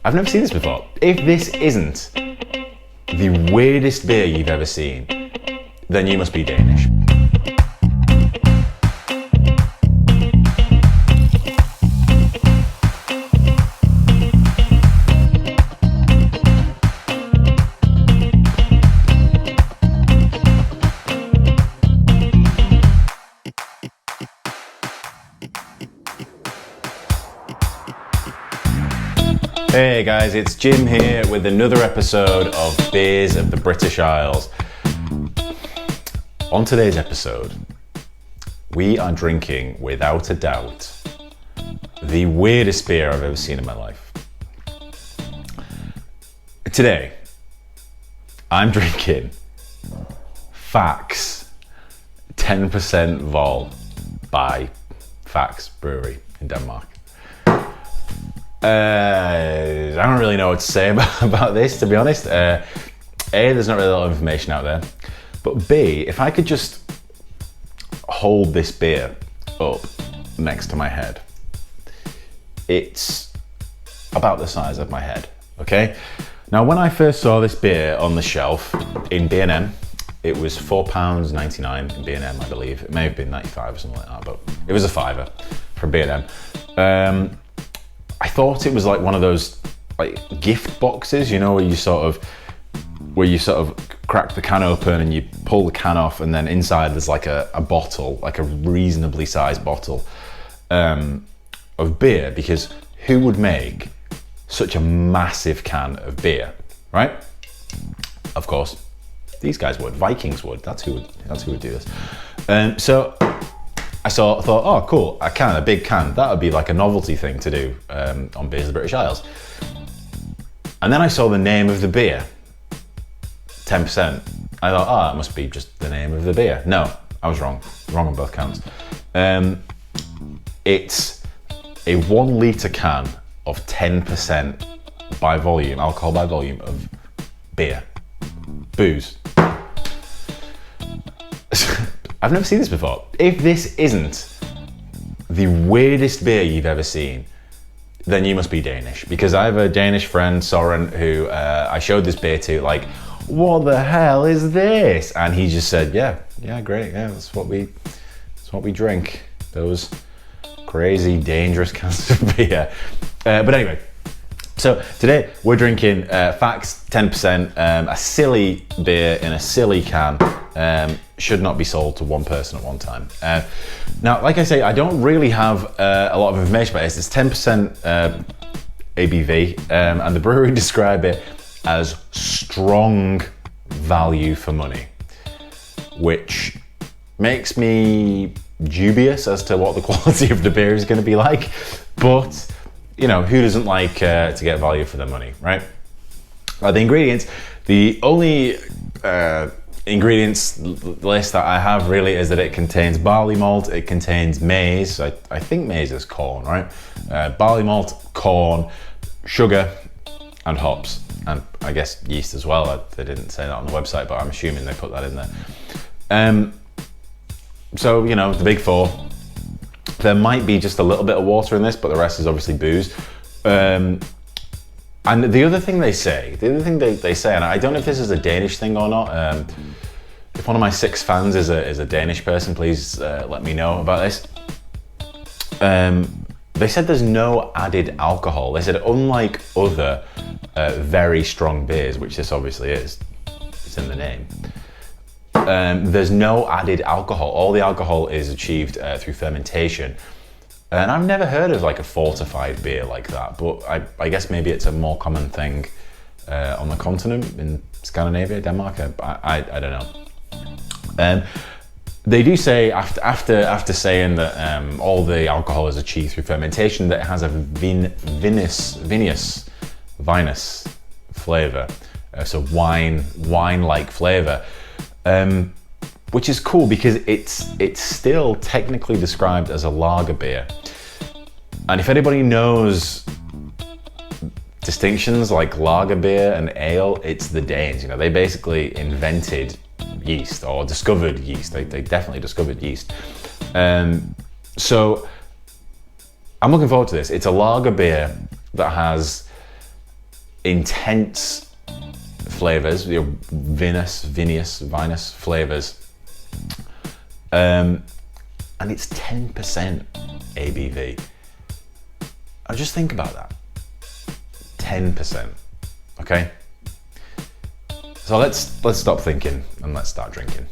I've never seen this before. If this isn't the weirdest beer you've ever seen, then you must be Danish. Hey guys, it's Jim here with another episode of Beers of the British Isles. On today's episode, we are drinking, without a doubt, the weirdest beer I've ever seen in my life. Today, I'm drinking Faxe 10% Vol by Faxe Brewery in Denmark. I don't really know what to say about this, to be honest. A, there's not really a lot of information out there. But B, if I could just hold this beer up next to my head, it's about the size of my head, okay? Now, when I first saw this beer on the shelf in B&M, it was £4.99 in B&M, I believe. It may have been 95 or something like that, but it was a fiver from B&M. I thought it was like one of those like gift boxes, you know, where you sort of crack the can open and you pull the can off, and then inside there's like a bottle, like a reasonably sized bottle of beer, because who would make such a massive can of beer, right? Of course, these guys would. Vikings would. That's who would do this. So I thought, oh cool, a big can, that would be like a novelty thing to do on Beers of the British Isles. And then I saw the name of the beer, 10%. I thought, oh, it must be just the name of the beer. No, I was wrong on both counts. It's a 1 litre can of 10% by volume, alcohol by volume of beer, booze. I've never seen this before. If this isn't the weirdest beer you've ever seen, then you must be Danish. Because I have a Danish friend, Soren, who I showed this beer to, like, what the hell is this? And he just said, yeah, great, yeah, that's what we drink. Those crazy, dangerous cans of beer. But anyway, so today we're drinking Faxe 10%, a silly beer in a silly can. Should not be sold to one person at one time. Now, like I say, I don't really have a lot of information about this. It's 10% ABV, and the brewery describe it as strong value for money, which makes me dubious as to what the quality of the beer is going to be like. But, you know, who doesn't like to get value for their money, right? The ingredients, the only ingredients list that I have really is that it contains barley malt, it contains maize, I think maize is corn, right? Barley malt, corn, sugar, and hops, and I guess yeast as well. They didn't say that on the website, but I'm assuming they put that in there. So, you know, the big four. There might be just a little bit of water in this, but the rest is obviously booze. And the other thing they say, and I don't know if this is a Danish thing or not. If one of my 6 fans is a Danish person, please let me know about this. They said there's no added alcohol. They said unlike other very strong beers, which this obviously is, it's in the name, there's no added alcohol. All the alcohol is achieved through fermentation. And I've never heard of like a fortified beer like that, but I guess maybe it's a more common thing on the continent, in Scandinavia, Denmark. I don't know. They do say after saying that all the alcohol is achieved through fermentation, that it has a vinous flavor, so wine-like flavor. Which is cool because it's still technically described as a lager beer. And if anybody knows distinctions like lager beer and ale, it's the Danes. You know, they basically invented yeast, or discovered yeast. They definitely discovered yeast. So I'm looking forward to this. It's a lager beer that has intense flavors, vinous flavors, and it's 10% ABV. Now just think about that. 10%. Okay. So let's stop thinking and let's start drinking.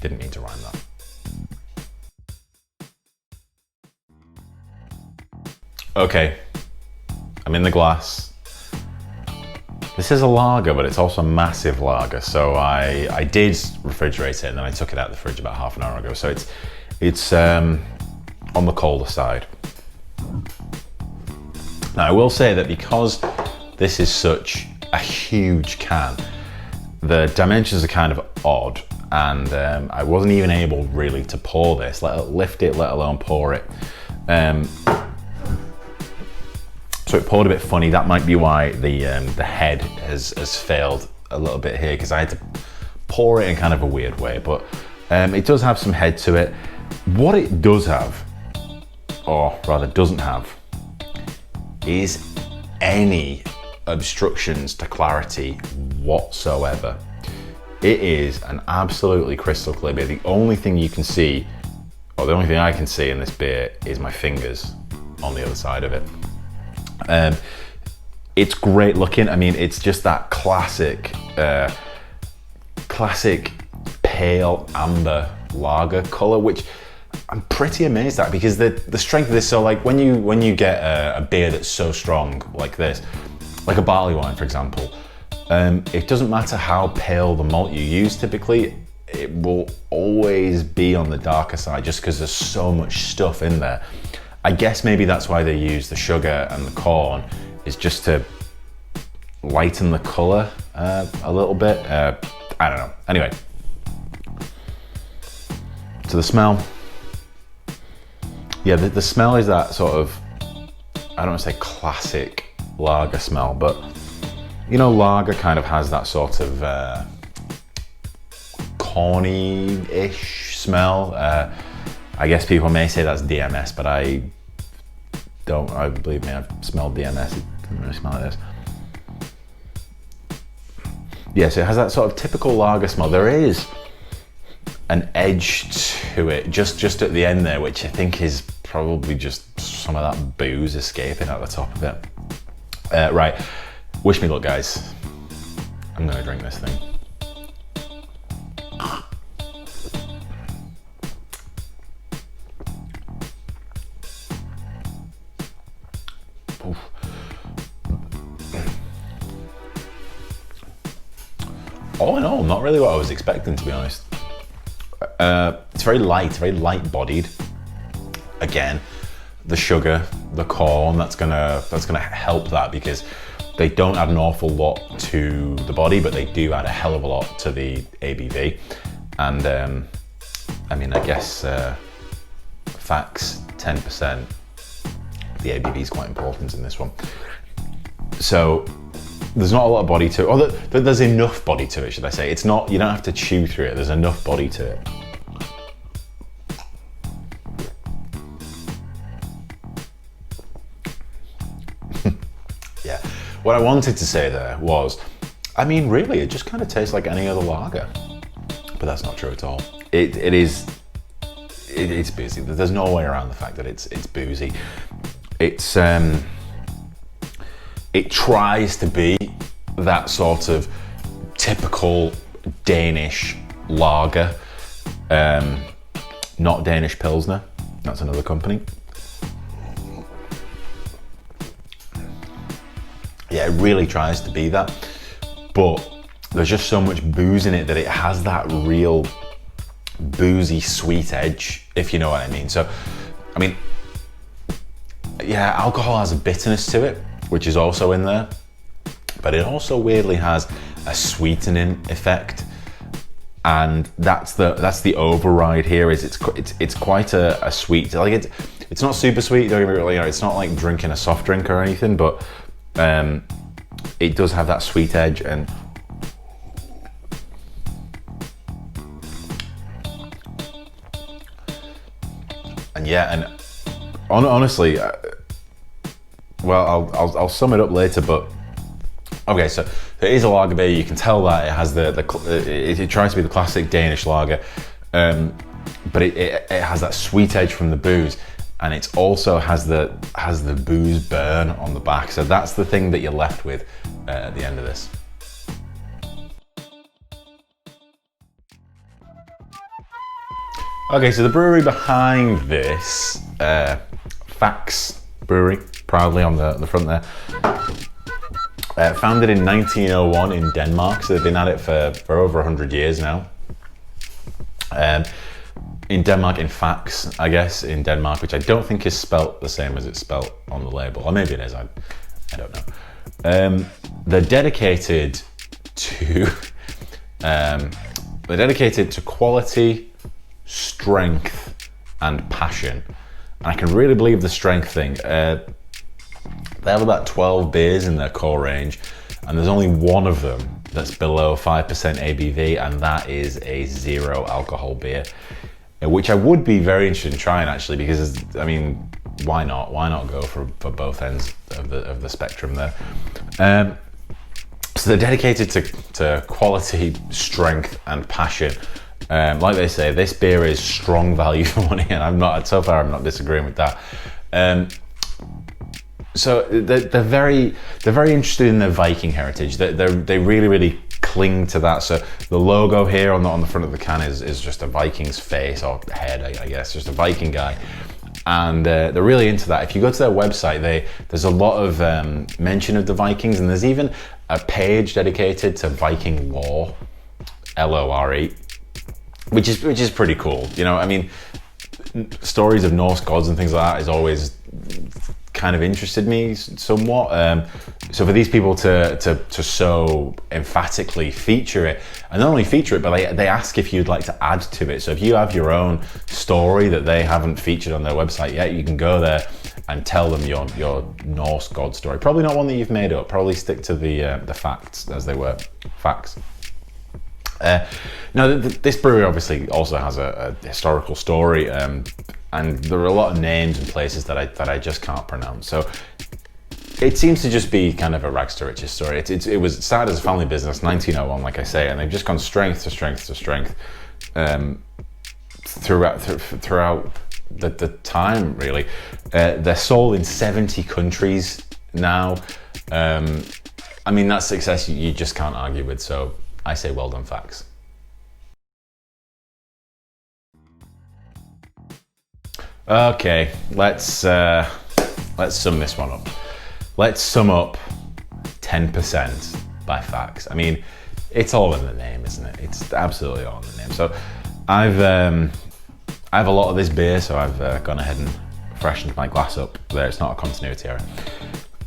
Didn't mean to rhyme that. Okay, I'm in the glass. This is a lager, but it's also a massive lager. So I did refrigerate it and then I took it out of the fridge about half an hour ago. So it's on the colder side. Now I will say that because this is such a huge can, the dimensions are kind of odd, and I wasn't even able really to pour this, lift it, let alone pour it. So it poured a bit funny. That might be why the head has failed a little bit here, because I had to pour it in kind of a weird way, but it does have some head to it. What it does have, or rather doesn't have, is any obstructions to clarity whatsoever. It is an absolutely crystal clear beer. The only thing you can see, or the only thing I can see in this beer, is my fingers on the other side of it. It's great looking. I mean, it's just that classic pale amber lager color, which I'm pretty amazed at, because the strength of this, so like when you get a beer that's so strong like this, like a barley wine for example, it doesn't matter how pale the malt you use typically, it will always be on the darker side just because there's so much stuff in there. I guess maybe that's why they use the sugar and the corn, is just to lighten the color a little bit. I don't know. Anyway, so the smell. Yeah, the smell is that sort of, I don't want to say classic lager smell, but you know, lager kind of has that sort of corny-ish smell. I guess people may say that's DMS, but I believe me, I've smelled DMS, it doesn't really smell like this. Yeah, so it has that sort of typical lager smell. There is an edge to it just at the end there, which I think is probably just some of that booze escaping at the top of it. Right, wish me luck guys. I'm gonna drink this thing. Oof. All in all, not really what I was expecting, to be honest. It's very light bodied. Again, the sugar, the corn, that's gonna help that, because they don't add an awful lot to the body, but they do add a hell of a lot to the ABV. And I mean, I guess Faxe 10%. The ABV is quite important in this one. So there's not a lot of body to it, or there's enough body to it, should I say. It's not, you don't have to chew through it, there's enough body to it. Yeah, what I wanted to say there was, I mean, really, it just kind of tastes like any other lager, but that's not true at all. It's boozy. There's no way around the fact that it's boozy. It tries to be that sort of typical Danish lager, not Danish Pilsner, that's another company. Yeah, it really tries to be that, but there's just so much booze in it that it has that real boozy sweet edge, if you know what I mean. So, I mean, yeah, alcohol has a bitterness to it, which is also in there, but it also weirdly has a sweetening effect, and that's the override here. Is it's quite a sweet, like it's not super sweet. Don't get me wrong, you know, it's not like drinking a soft drink or anything, but it does have that sweet edge. And yeah, and honestly, well, I'll sum it up later, but okay, so it is a lager beer. You can tell that it has it tries to be the classic Danish lager, but it has that sweet edge from the booze, and it also has the booze burn on the back. So that's the thing that you're left with at the end of this. Okay, so the brewery behind this, Faxe Brewery, proudly on the front there. Founded in 1901 in Denmark, so they've been at it for over 100 years now. In Denmark, in Faxe, I guess, in Denmark, which I don't think is spelt the same as it's spelt on the label, or maybe it is, I don't know. They're dedicated to quality, strength, and passion. And I can really believe the strength thing. They have about 12 beers in their core range, and there's only one of them that's below 5% ABV, and that is a 0 alcohol beer, which I would be very interested in trying, actually, because, I mean, why not? Why not go for both ends of the spectrum there? So they're dedicated to quality, strength, and passion. Like they say, this beer is strong value for money, and so far I'm not disagreeing with that. So they're very interested in their Viking heritage. They really cling to that. So the logo here on the front of the can is just a Viking's face or head, I guess, just a Viking guy. And they're really into that. If you go to their website, there's a lot of mention of the Vikings, and there's even a page dedicated to Viking lore, Lore, which is pretty cool. You know, I mean, stories of Norse gods and things like that is always kind of interested me somewhat. So for these people to so emphatically feature it, and not only feature it, but they ask if you'd like to add to it. So if you have your own story that they haven't featured on their website yet, you can go there and tell them your Norse god story. Probably not one that you've made up. Probably stick to the facts as they were. Facts. Now, this brewery obviously also has a historical story, and there are a lot of names and places that I just can't pronounce. So it seems to just be kind of a rags to riches story. It was started as a family business, 1901, like I say, and they've just gone strength to strength to strength throughout the time, really. They're sold in 70 countries now. I mean, that's success you just can't argue with. So I say well done, Faxe. Okay, let's sum this one up. Let's sum up 10% by Faxe. I mean, it's all in the name, isn't it? It's absolutely all in the name. So I have a lot of this beer, so I've gone ahead and freshened my glass up there. It's not a continuity error.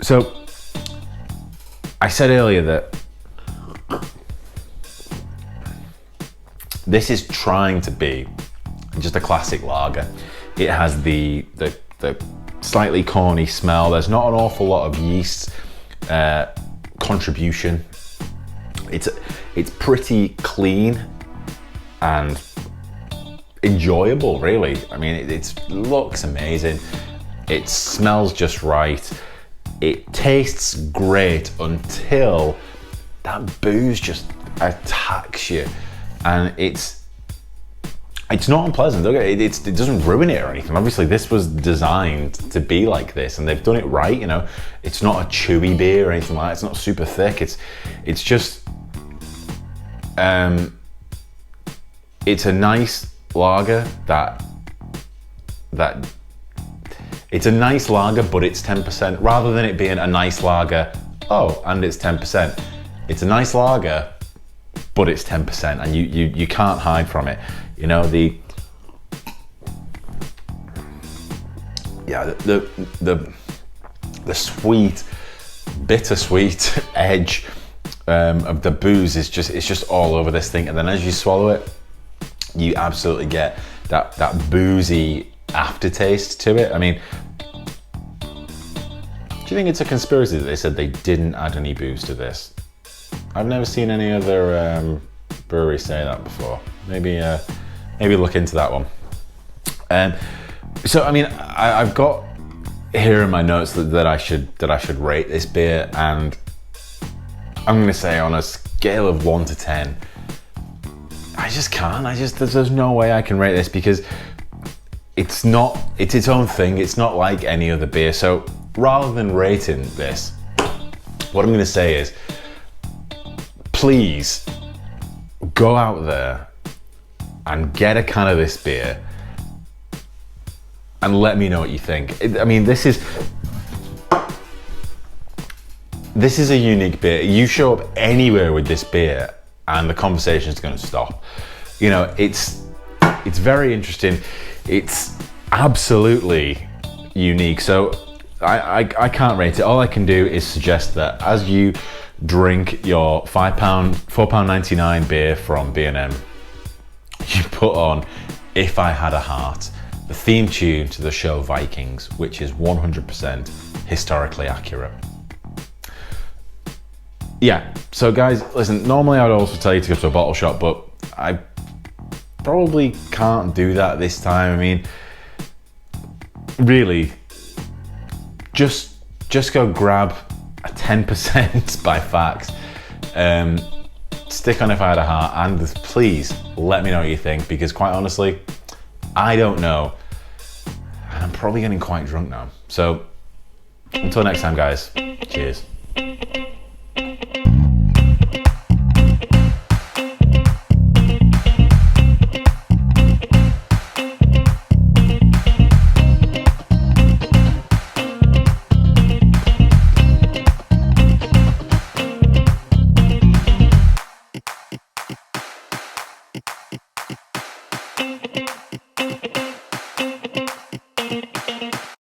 So I said earlier that this is trying to be just a classic lager. It has the slightly corny smell. There's not an awful lot of yeast contribution. It's pretty clean and enjoyable, really. I mean, it looks amazing. It smells just right. It tastes great until that booze just attacks you, and it's not unpleasant. It doesn't ruin it or anything. Obviously, this was designed to be like this, and they've done it right. You know, it's not a chewy beer or anything like that. It's not super thick. It's just it's a nice lager it's a nice lager, but it's 10%, rather than it being a nice lager, and it's 10%. It's a nice lager, but it's 10%, and you can't hide from it. You know, the sweet, bittersweet edge of the booze is just all over this thing, and then as you swallow it, you absolutely get that boozy aftertaste to it. I mean, do you think it's a conspiracy that they said they didn't add any booze to this? I've never seen any other brewery say that before. Maybe look into that one. So I mean, I've got here are my notes that I should rate this beer, and I'm gonna say on a scale of 1 to 10, I just can't. There's no way I can rate this, because it's its own thing. It's not like any other beer. So rather than rating this, what I'm gonna say is, please go out there and get a can of this beer and let me know what you think. I mean, this is a unique beer. You show up anywhere with this beer and the conversation is going to stop. You know, it's very interesting. It's absolutely unique. So I can't rate it. All I can do is suggest that as you drink your £4.99 beer from B&M, you put on If I Had a Heart, the theme tune to the show Vikings, which is 100% historically accurate. Yeah, so guys, listen, normally I'd also tell you to go to a bottle shop, but I probably can't do that this time. I mean, really, just go grab a 10% by Faxe, stick on If I Had a Heart, and please let me know what you think, because quite honestly, I don't know, and I'm probably getting quite drunk now. So until next time, guys, cheers.